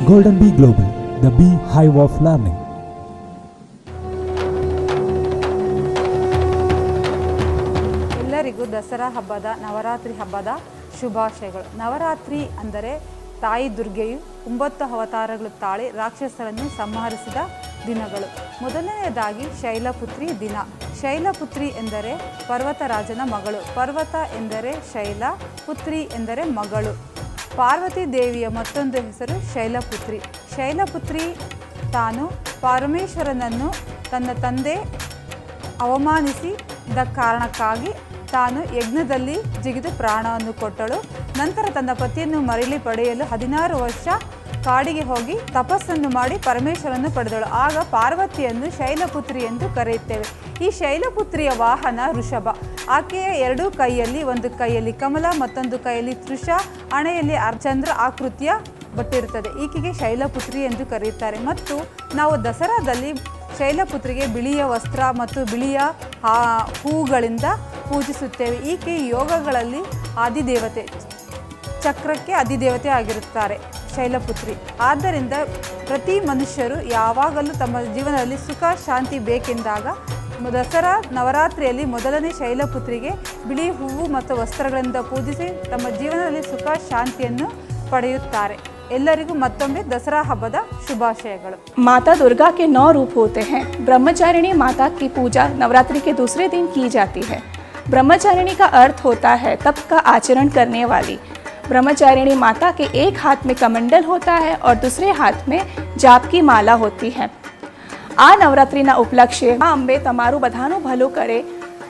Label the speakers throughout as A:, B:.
A: Golden Bee Global, the Bee Hive of Learning.
B: ಎಲ್ಲರಿಗೂ ದಸರಾ ಹಬ್ಬದ ನವರಾತ್ರಿ ಹಬ್ಬದ ಶುಭಾಶಯಗಳು. ನವರಾತ್ರಿ ಅಂದರೆ ತಾಯಿ ದುರ್ಗೆಯು 9 ಅವತಾರಗಳು ತಾಳಿ ರಾಕ್ಷಸರನ್ನು ಸಂಹರಿಸಿದ ದಿನಗಳು. ಮೊದಲನೆಯದಾಗಿ ಶೈಲಪುತ್ರಿ ದಿನ. ಶೈಲಪುತ್ರಿ ಎಂದರೆ ಪರ್ವತರಾಜನ ಮಗಳು. ಪರ್ವತ ಎಂದರೆ ಶೈಲ, ಪುತ್ರಿ ಎಂದರೆ ಮಗಳು. ಪಾರ್ವತಿ ದೇವಿಯ ಮತ್ತೊಂದು ಹೆಸರು ಶೈಲಪುತ್ರಿ. ಶೈಲಪುತ್ರಿ ತಾನು ಪರಮೇಶ್ವರನನ್ನು ತನ್ನ ತಂದೆ ಅವಮಾನಿಸಿದ ಕಾರಣಕ್ಕಾಗಿ ತಾನು ಯಜ್ಞದಲ್ಲಿ ಜಿಗಿದು ಪ್ರಾಣವನ್ನು ಕೊಟ್ಟಳು. ನಂತರ ತನ್ನ ಪತಿಯನ್ನು ಮರಳಿ ಪಡೆಯಲು 16 ವರ್ಷ ಕಾಡಿಗೆ ಹೋಗಿ ತಪಸ್ಸನ್ನು ಮಾಡಿ ಪರಮೇಶ್ವರನ್ನು ಪಡೆದಳು. ಆಗ ಪಾರ್ವತಿಯನ್ನು ಶೈಲಪುತ್ರಿ ಎಂದು ಕರೆಯುತ್ತೇವೆ. ಈ ಶೈಲಪುತ್ರಿಯ ವಾಹನ ಋಷಭ. ಆಕೆಯ 2 ಕೈಯಲ್ಲಿ, ಒಂದು ಕೈಯಲ್ಲಿ ಕಮಲ, ಮತ್ತೊಂದು ಕೈಯಲ್ಲಿ ತ್ರಿಷ, ಹಣೆಯಲ್ಲಿ ಚಂದ್ರ ಆಕೃತಿಯ ಬಟ್ಟಿರುತ್ತದೆ. ಈಕೆಗೆ ಶೈಲಪುತ್ರಿ ಎಂದು ಕರೆಯುತ್ತಾರೆ. ಮತ್ತು ನಾವು ದಸರಾದಲ್ಲಿ ಶೈಲಪುತ್ರಿಗೆ ಬಿಳಿಯ ವಸ್ತ್ರ ಮತ್ತು ಬಿಳಿಯ ಹೂಗಳಿಂದ ಪೂಜಿಸುತ್ತೇವೆ. ಈಕೆ ಯೋಗಗಳಲ್ಲಿ ಆದಿದೇವತೆ, ಚಕ್ರಕ್ಕೆ ಅಧಿದೇವತೆ ಆಗಿರುತ್ತಾರೆ ಶೈಲಪುತ್ರಿ. ಆದ್ದರಿಂದ ಪ್ರತಿ ಮನುಷ್ಯರು ಯಾವಾಗಲೂ ತಮ್ಮ ಜೀವನದಲ್ಲಿ ಸುಖ ಶಾಂತಿ ಬೇಕೆಂದಾಗ ದಸರಾ ನವರಾತ್ರಿಯಲ್ಲಿ ಮೊದಲನೇ ಶೈಲಪುತ್ರಿಗೆ ಬಿಳಿ ಹೂವು ಮತ್ತು ವಸ್ತ್ರಗಳಿಂದ ಪೂಜಿಸಿ ತಮ್ಮ ಜೀವನದಲ್ಲಿ ಸುಖ ಶಾಂತಿಯನ್ನು ಪಡೆಯುತ್ತಾರೆ. ಎಲ್ಲರಿಗೂ ಮತ್ತೊಮ್ಮೆ ದಸರಾ ಹಬ್ಬದ ಶುಭಾಶಯಗಳು.
C: माता दुर्गा के 9 रूप होते हैं. ब्रह्मचारिणी माता की पूजा नवरात्रि के दूसरे दिन की जाती है. ब्रह्मचारिणी का अर्थ होता है तप का आचरण करने वाली. ब्रह्मचारिणी माता के एक हाथ में कमंडल होता है और दूसरे हाथ में जाप की माला होती है. आ नवरात्रिना उपलक्ष्य अंबे तमारू बधानु भलो करे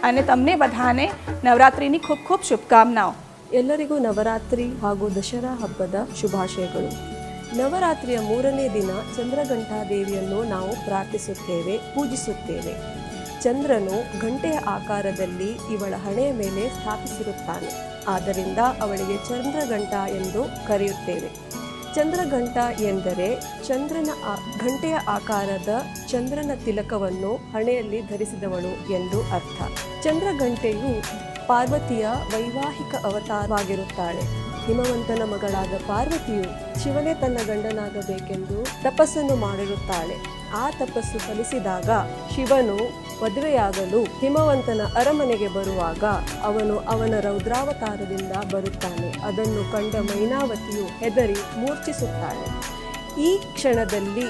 C: અને તમને બધાને નવરાત્રિની ખૂબ ખૂબ શુભકામનાઓ.
D: ಎಲ್ಲರಿಗೂ ನವರಾತ್ರಿ ಹಾಗೂ ದಸರಾ ಹಬ್ಬದ ಶುಭಾಶಯಗಳು. ನವರಾತ್ರಿಯ 3ನೇ ದಿನ ಚಂದ್ರಘಂಟಾ ದೇವಿಯನ್ನು ನಾವು ಪ್ರಾರ್ಥಿಸುತ್ತೇವೆ, ಪೂಜಿಸುತ್ತೇವೆ. ಚಂದ್ರನು ಗಂಟೆಯ ಆಕಾರದಲ್ಲಿ ಇವಳ ಹಣೆಯ ಮೇಲೆ ಸ್ಥಾಪಿಸಿರುತ್ತಾನೆ. ಆದ್ದರಿಂದ ಅವಳಿಗೆ ಚಂದ್ರಘಂಟಾ ಎಂದು ಕರೆಯುತ್ತೇವೆ. ಚಂದ್ರಘಂಟ ಎಂದರೆ ಚಂದ್ರನ ಗಂಟೆಯ ಆಕಾರದ ಚಂದ್ರನ ತಿಲಕವನ್ನು ಹಣೆಯಲ್ಲಿ ಧರಿಸಿದವಳು ಎಂದು ಅರ್ಥ. ಚಂದ್ರಘಂಟೆಯು ಪಾರ್ವತಿಯ ವೈವಾಹಿಕ ಅವತಾರವಾಗಿರುತ್ತಾಳೆ. ಹಿಮವಂತನ ಮಗಳಾದ ಪಾರ್ವತಿಯು ಶಿವನೇ ತನ್ನ ಗಂಡನಾಗಬೇಕೆಂದು ತಪಸ್ಸನ್ನು ಮಾಡಿರುತ್ತಾಳೆ. ಆ ತಪಸ್ಸು ಫಲಿಸಿದಾಗ ಶಿವನು ಮದುವೆಯಾಗಲು ಹಿಮವಂತನ ಅರಮನೆಗೆ ಬರುವಾಗ ಅವನು ಅವನ ರೌದ್ರಾವತಾರದಿಂದ ಬರುತ್ತಾನೆ. ಅದನ್ನು ಕಂಡ ಮೈನಾವತಿಯು ಹೆದರಿ ಮೂರ್ಛಿಸುತ್ತಾಳೆ. ಈ ಕ್ಷಣದಲ್ಲಿ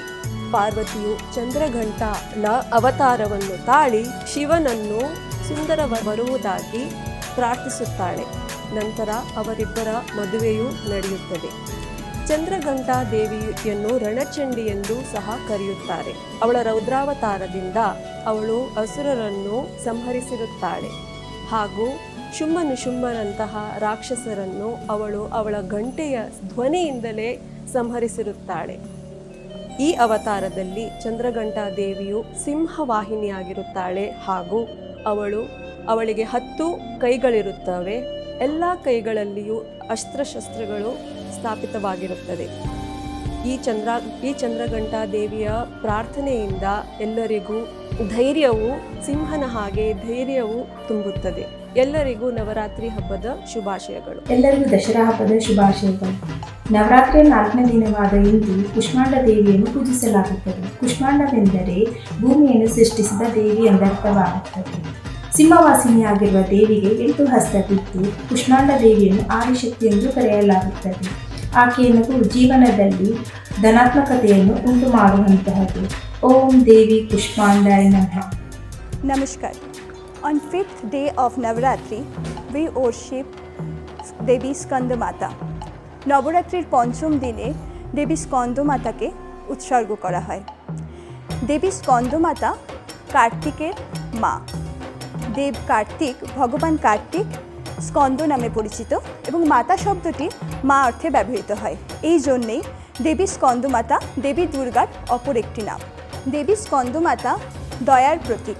D: ಪಾರ್ವತಿಯು ಚಂದ್ರಘಂಟಾಳ ಅವತಾರವನ್ನು ತಾಳಿ ಶಿವನನ್ನು ಸುಂದರವರುವುದಾಗಿ ಪ್ರಾರ್ಥಿಸುತ್ತಾಳೆ. ನಂತರ ಅವರಿಬ್ಬರ ಮದುವೆಯೂ ನಡೆಯುತ್ತದೆ. ಚಂದ್ರಘಂಟಾ ದೇವಿಯನ್ನು ರಣಚಂಡಿ ಎಂದು ಸಹ ಕರೆಯುತ್ತಾರೆ. ಅವಳ ರೌದ್ರಾವತಾರದಿಂದ ಅವಳು ಅಸುರರನ್ನು ಸಂಹರಿಸಿರುತ್ತಾಳೆ ಹಾಗೂ ಶುಂಭ ನಿಶುಂಭನಂತಹ ರಾಕ್ಷಸರನ್ನು ಅವಳ ಗಂಟೆಯ ಧ್ವನಿಯಿಂದಲೇ ಸಂಹರಿಸಿರುತ್ತಾಳೆ. ಈ ಅವತಾರದಲ್ಲಿ ಚಂದ್ರಘಂಟಾ ದೇವಿಯು ಸಿಂಹವಾಹಿನಿಯಾಗಿರುತ್ತಾಳೆ ಹಾಗೂ ಅವಳಿಗೆ 10 ಕೈಗಳಿರುತ್ತವೆ. ಎಲ್ಲ ಕೈಗಳಲ್ಲಿಯೂ ಅಸ್ತ್ರಶಸ್ತ್ರಗಳು ಸ್ಥಾಪಿತವಾಗಿರುತ್ತದೆ. ಈ ಚಂದ್ರಘಂಟಾ ದೇವಿಯ ಪ್ರಾರ್ಥನೆಯಿಂದ ಎಲ್ಲರಿಗೂ ಧೈರ್ಯವು ಸಿಂಹನ ಹಾಗೆ ಧೈರ್ಯವು ತುಂಬುತ್ತದೆ. ಎಲ್ಲರಿಗೂ ನವರಾತ್ರಿ ಹಬ್ಬದ ಶುಭಾಶಯಗಳು.
E: ಎಲ್ಲರಿಗೂ ದಸರಾ ಹಬ್ಬದ ಶುಭಾಶಯಗಳು. ನವರಾತ್ರಿಯ 4ನೇ ದಿನವಾದ ಇಂದು ಕುಷ್ಮಾಂಡ ದೇವಿಯನ್ನು ಪೂಜಿಸಲಾಗುತ್ತದೆ. ಕುಷ್ಮಾಂಡವೆಂದರೆ ಭೂಮಿಯನ್ನು ಸೃಷ್ಟಿಸಿದ ದೇವಿ ಎಂದರ್ಥವಾಗುತ್ತದೆ. ಸಿಂಹವಾಸಿನಿಯಾಗಿರುವ ದೇವಿಗೆ 8 ಹಸ್ತವಿದ್ದು ಕುಷ್ಮಾಂಡ ದೇವಿಯನ್ನು ಆದಿಶಕ್ತಿ ಎಂದು ಕರೆಯಲಾಗುತ್ತದೆ. ಆಕೆಯನ್ನು ಜೀವನದಲ್ಲಿ ಧನಾತ್ಮಕತೆಯನ್ನು ಉಂಟು ಮಾಡುವಂತಹದ್ದು. ಓಂ ದೇವಿ ಕುಷ್ಮಾಂಡಾಯ ನಮಃ.
F: Namaskar. On 5th day of Navaratri, we worship Devi Skandamata. নবরাত্রির 5ম দিনে দেবী স্কন্দমাতাকে উৎসর্গ করা হয়। দেবী স্কন্দমাতা কার্তিকের মা। দেব কার্তিক, ভগবান কার্তিক স্কন্দ নামে পরিচিত এবং মাতা শব্দটি মা অর্থে ব্যবহৃত হয়। এই জন্যেই দেবী স্কন্দমাতা দেবী দুর্গার অপর একটি নাম। দেবী স্কন্দমাতা দয়ার প্রতীক।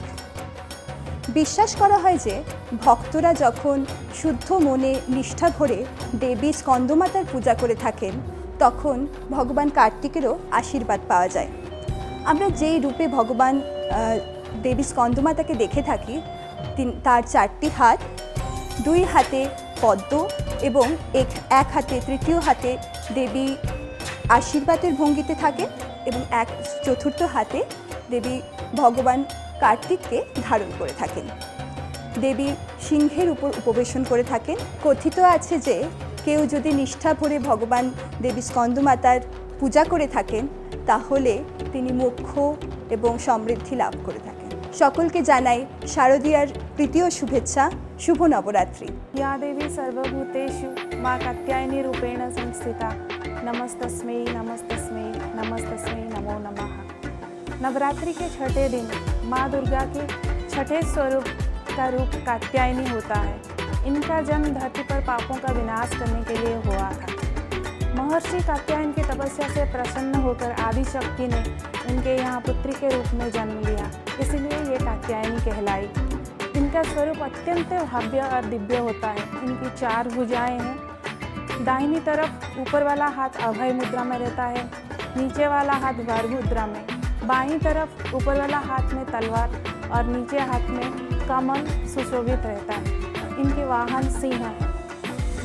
F: বিশ্বাস করা হয় যে ভক্তরা যখন শুদ্ধ মনে নিষ্ঠা ভরে দেবী স্কন্দমাতার পূজা করে থাকেন তখন ভগবান কার্তিকেরও আশীর্বাদ পাওয়া যায়। আমরা যেই রূপে ভগবান দেবী স্কন্দমাতাকে দেখে থাকি তার 4টি হাত, 2 হাতে পদ্ম এবং এক হাতে তৃতীয় হাতে দেবী আশীর্বাদের ভঙ্গিতে থাকেন এবং এক চতুর্থ হাতে দেবী ভগবান কার্তিককে ধারণ করে থাকেন। দেবী সিংহের উপর উপবেশন করে থাকেন। কথিত আছে যে কেউ যদি নিষ্ঠা ভরে ভগবান দেবী স্কন্দমাতার পূজা করে থাকেন তাহলে তিনি মোক্ষ এবং সমৃদ্ধি লাভ করে থাকেন। সকলকে জানাই শারদীয়ার তৃতীয় শুভেচ্ছা। शुभ नवरात्रि।
G: या देवी सर्वभूतेषु माँ कात्यायनी रूपेण संस्थिता नमस्तस्मै नमस्तस्मै नमस्तस्मै नमो नमः। नवरात्रि के छठे दिन माँ दुर्गा के छठे स्वरूप का रूप कात्यायनी होता है। इनका जन्म धरती पर पापों का विनाश करने के लिए हुआ था। महर्षि कात्यायन की तपस्या से प्रसन्न होकर आदि शक्ति ने इनके यहाँ पुत्री के रूप में जन्म लिया, इसलिए ये कात्यायनी कहलाई। इनका स्वरूप अत्यंत भव्य और दिव्य होता है। इनकी 4 भुजाएं हैं। दाहिनी तरफ ऊपर वाला हाथ अभय मुद्रा में रहता है, नीचे वाला हाथ वर मुद्रा में, बाईं तरफ ऊपर वाला हाथ में तलवार और नीचे हाथ में कमल सुशोभित रहता है। इनके वाहन सिंह है।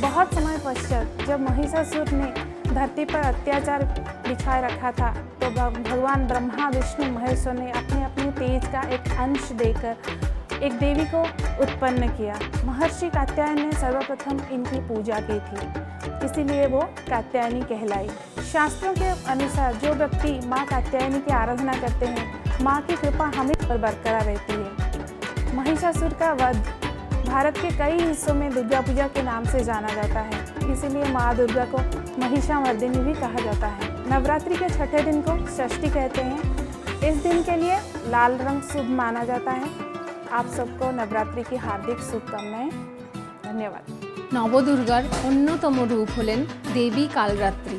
G: बहुत समय पश्चात जब महिषासुर ने धरती पर अत्याचार बिछाए रखा था तो भगवान ब्रह्मा विष्णु महेश्वर ने अपने अपने तेज का एक अंश देकर एक देवी को उत्पन्न किया। महर्षि कात्यायन ने सर्वप्रथम इनकी पूजा की थी, इसीलिए वो कात्यायनी कहलाई। शास्त्रों के अनुसार जो व्यक्ति माँ कात्यायनी की आराधना करते हैं माँ की कृपा हमेशा पर बरकरार रहती है। महिषासुर का वध भारत के कई हिस्सों में दुर्गा पूजा के नाम से जाना जाता है, इसीलिए माँ दुर्गा को महिषामर्दिनी भी कहा जाता है। नवरात्रि के छठे दिन को षष्ठी कहते हैं। इस दिन के लिए लाल रंग शुभ माना जाता है। आप सबको नवरात्रि की हार्दिक शुभकामनाएं। धन्यवाद।
H: নবদুর্গার অন্যতম রূপ হলেন দেবী কালরাত্রি।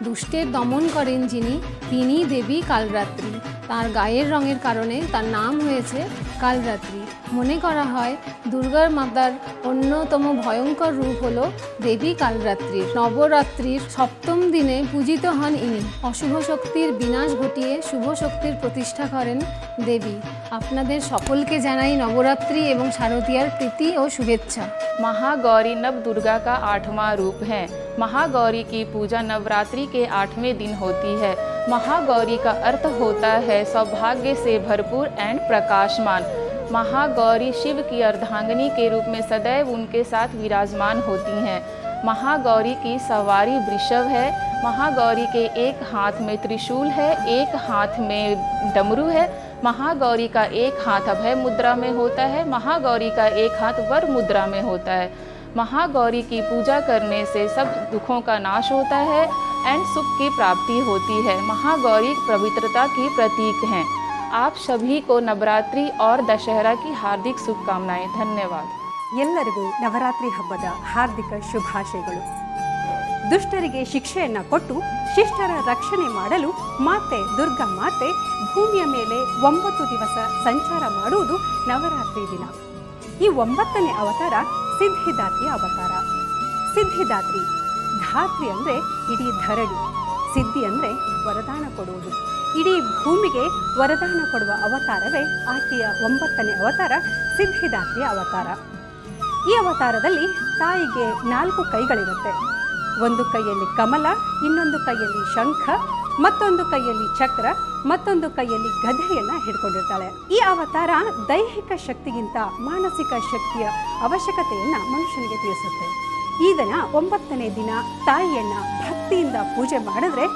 H: দুষ্টের দমন করেন যিনি, তিনি দেবী কালরাত্রি। তার গায়ের রঙের কারণে তার নাম হয়েছে কালরাত্রি। মনে করা হয় দুর্গার মাতার অন্যতম ভয়ঙ্কর রূপ হল দেবী কালরাত্রির। নবরাত্রির সপ্তম দিনে পূজিত হন ইনি। অশুভ শক্তির বিনাশ ঘটিয়ে শুভ শক্তির প্রতিষ্ঠা করেন দেবী। আপনাদের সকলকে জানাই নবরাত্রি এবং শারদীয়ার প্রীতি ও শুভেচ্ছা।
I: महागौरी नव दुर्गा का 8वां रूप है। महागौरी की पूजा नवरात्रि के 8वें दिन होती है। महागौरी का अर्थ होता है सौभाग्य से भरपूर एंड प्रकाशमान। महागौरी शिव की अर्धांगिनी के रूप में सदैव उनके साथ विराजमान होती हैं। महागौरी की सवारी वृषभ है। महागौरी के एक हाथ में त्रिशूल है, एक हाथ में डमरू है। महागौरी का एक हाथ अभय मुद्रा में होता है। महागौरी का एक हाथ वर मुद्रा में होता है। महागौरी की पूजा करने से सब दुखों का नाश होता है एंड सुख की प्राप्ति होती है। महागौरी पवित्रता की प्रतीक हैं। आप सभी को नवरात्रि और दशहरा की हार्दिक शुभकामनाएं। धन्यवाद।
J: ಎಲ್ಲರಿಗೂ ನವರಾತ್ರಿ ಹಬ್ಬದ ಹಾರ್ದಿಕ ಶುಭಾಶಯಗಳು. ದುಷ್ಟರಿಗೆ ಶಿಕ್ಷೆಯನ್ನು ಕೊಟ್ಟು ಶಿಷ್ಟರ ರಕ್ಷಣೆ ಮಾಡಲು ಮಾತೆ ದುರ್ಗಾ ಮಾತೆ ಭೂಮಿಯ ಮೇಲೆ 9 ದಿವಸ ಸಂಚಾರ ಮಾಡುವುದು ನವರಾತ್ರಿ ದಿನ. ಈ 9ನೇ ಅವತಾರ ಸಿದ್ಧಿದಾತ್ರಿಯ ಅವತಾರ. ಸಿದ್ಧಿದಾತ್ರಿ, ಧಾತ್ರಿ ಅಂದರೆ ಇಡೀ ಧರಣಿ, ಸಿದ್ಧಿ ಅಂದರೆ ವರದಾನ ಕೊಡುವುದು. ಇಡೀ ಭೂಮಿಗೆ ವರದಾನ ಕೊಡುವ ಅವತಾರವೇ ಆಕೆಯ 9ನೇ ಅವತಾರ ಸಿದ್ಧಿದಾತ್ರಿಯ ಅವತಾರ. ಈ ಅವತಾರದಲ್ಲಿ ತಾಯಿಗೆ 4 ಕೈಗಳಿರುತ್ತೆ. ಒಂದು ಕೈಯಲ್ಲಿ ಕಮಲ, ಇನ್ನೊಂದು ಕೈಯಲ್ಲಿ ಶಂಖ, ಮತ್ತೊಂದು ಕೈಯಲ್ಲಿ ಚಕ್ರ, ಮತ್ತೊಂದು ಕೈಯಲ್ಲಿ ಗದೆಯನ್ನು ಹಿಡ್ಕೊಂಡಿರ್ತಾಳೆ. ಈ ಅವತಾರ ದೈಹಿಕ ಶಕ್ತಿಗಿಂತ ಮಾನಸಿಕ ಶಕ್ತಿಯ ಅವಶ್ಯಕತೆಯನ್ನು ಮನುಷ್ಯನಿಗೆ ತಿಳಿಸುತ್ತೆ. ಈ ದಿನ 9ನೇ ದಿನ ತಾಯಿಯನ್ನು ಭಕ್ತಿಯಿಂದ ಪೂಜೆ ಮಾಡಿದ್ರೆ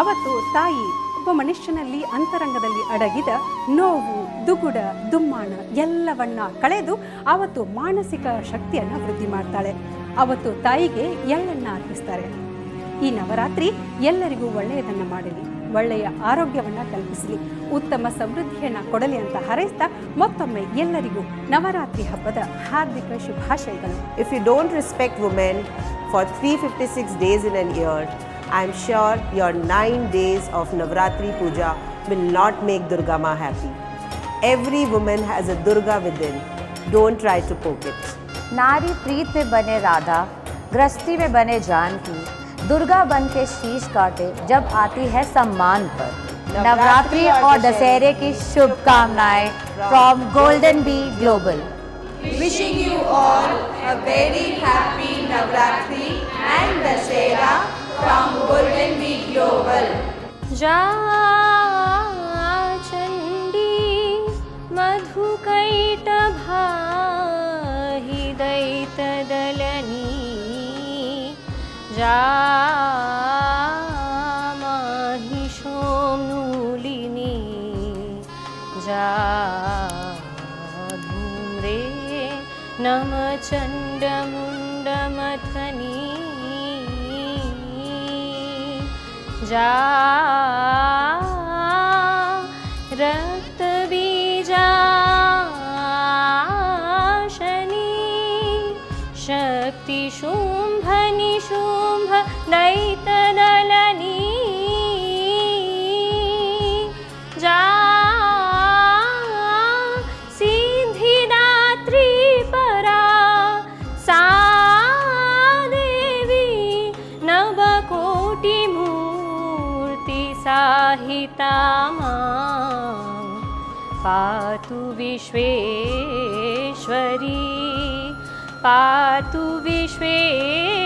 J: ಅವತ್ತು ತಾಯಿ ಒಬ್ಬ ಮನುಷ್ಯನಲ್ಲಿ ಅಂತರಂಗದಲ್ಲಿ ಅಡಗಿದ ನೋವು, ದುಗುಡ, ದುಮ್ಮಾನ ಎಲ್ಲವನ್ನ ಕಳೆದು ಅವತ್ತು ಮಾನಸಿಕ ಶಕ್ತಿಯನ್ನು ವೃದ್ಧಿ ಮಾಡ್ತಾಳೆ. ಅವತ್ತು ತಾಯಿಗೆ ಎಳ್ಳನ್ನು ಅರ್ಪಿಸ್ತಾರೆ. ಈ ನವರಾತ್ರಿ ಎಲ್ಲರಿಗೂ ಒಳ್ಳೆಯದನ್ನು ಮಾಡಲಿ, ಒಳ್ಳೆಯ ಆರೋಗ್ಯವನ್ನು ಕಲ್ಪಿಸಲಿ, ಉತ್ತಮ ಸಮೃದ್ಧಿಯನ್ನು ಕೊಡಲಿ ಅಂತ ಹಾರೈಸ್ತಾ ಮತ್ತೊಮ್ಮೆ ಎಲ್ಲರಿಗೂ ನವರಾತ್ರಿ ಹಬ್ಬದ ಹಾರ್ದಿಕ ಶುಭಾಶಯಗಳು.
K: If you don't respect women for 356 days in a year, I am sure your 9 days of Navratri Puja will not make Durga Ma happy. Every woman has a Durga within. Don't try to poke it.
L: नारी प्रीत में बने राधा, गृहस्थी में बने जानकी, दुर्गा बन के शीश काटे जब आती है सम्मान पर। नवरात्रि और दशहरे की शुभकामनाएं from golden bee global.
M: Wishing you all a very happy Navratri and Dashera from Golden Bee Global.
N: जा चण्डी मधुकैटभाहि दैतदलनी जा माहिषोऽनुलिनी जा धूम्रे नम चण्डमुण्डमथनी जा रक्तबीजाशनी शक्तिशुम्भ निशुम्भ दैतदलनी जा सिद्धिदात्री परा सा देवी नवकोटिमूर्ति साहिता मां पातु विश्वेश्वरी पातु Vishweshwari.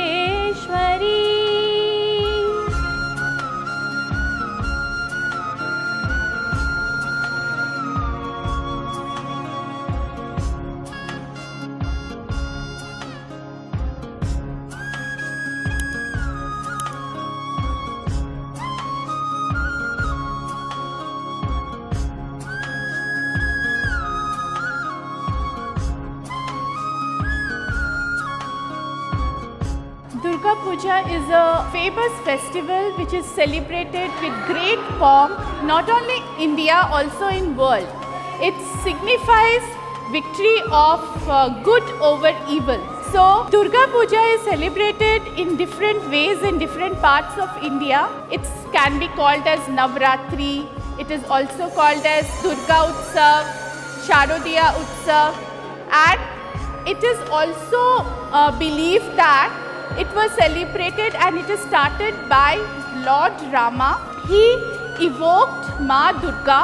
C: Durga Puja is a famous festival which is celebrated with great pomp, not only in India, also in world. It signifies victory of good over evil. So Durga Puja is celebrated in different ways in different parts of India. It can be called as Navratri. It is also called as Durga Utsav, Sharodiya Utsav, and it is also believed that it was celebrated and it is started by Lord Rama. He evoked Ma Durga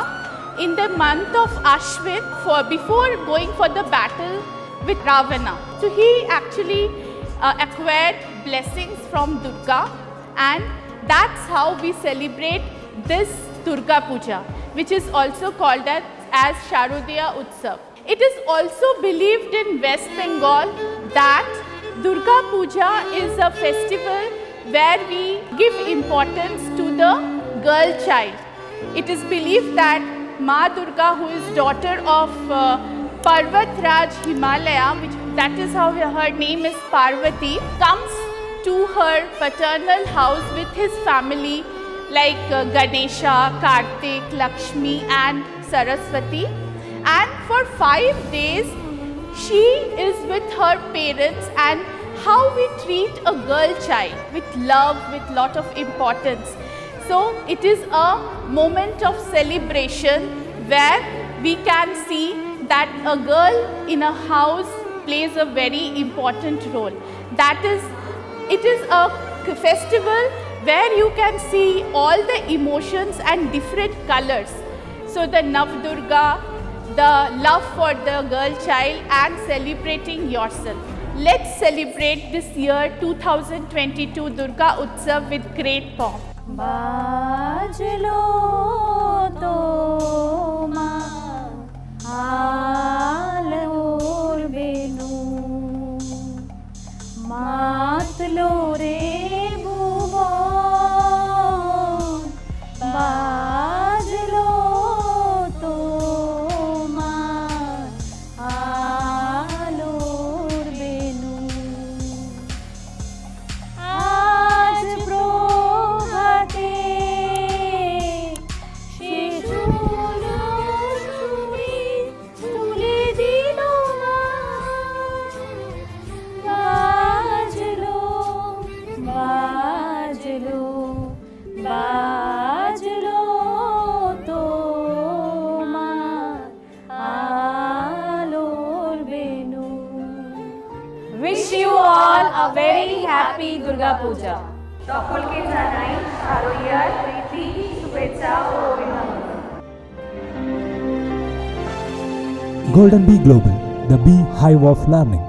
C: in the month of Ashwin before going for the battle with Ravana. So he actually acquired blessings from Durga, and that's how we celebrate this Durga Puja, which is also called as Sharodiya Utsav. It is also believed in West Bengal that Durga Puja is a festival where we give importance to the girl child. It is believed that Ma Durga, who is daughter of Parvat Raj Himalaya, that is how her name is Parvati, comes to her paternal house with his family like Ganesha, Kartik, Lakshmi and Saraswati, and for 5 days she is with her parents, and how we treat a girl child with love, with lot of importance. So it is a moment of celebration where we can see that a girl in a house plays a very important role. That is, it is a festival where you can see all the emotions and different colors. So the Navdurga, the love for the girl child and celebrating yourself. Let's celebrate this year 2022 Durga Utsav with great pomp.
N: बाजलो तो आलोर बेनु मातलो रे bubo बाजलो तो आलोर बेनु आज प्रोभाते
C: Wish you all a very happy Durga Puja.
E: সকলকে জানাই শারদীয়ার প্রীতি শুভেচ্ছা ও অভিনন্দন।
A: Golden Bee Global, the Bee Hive of Learning.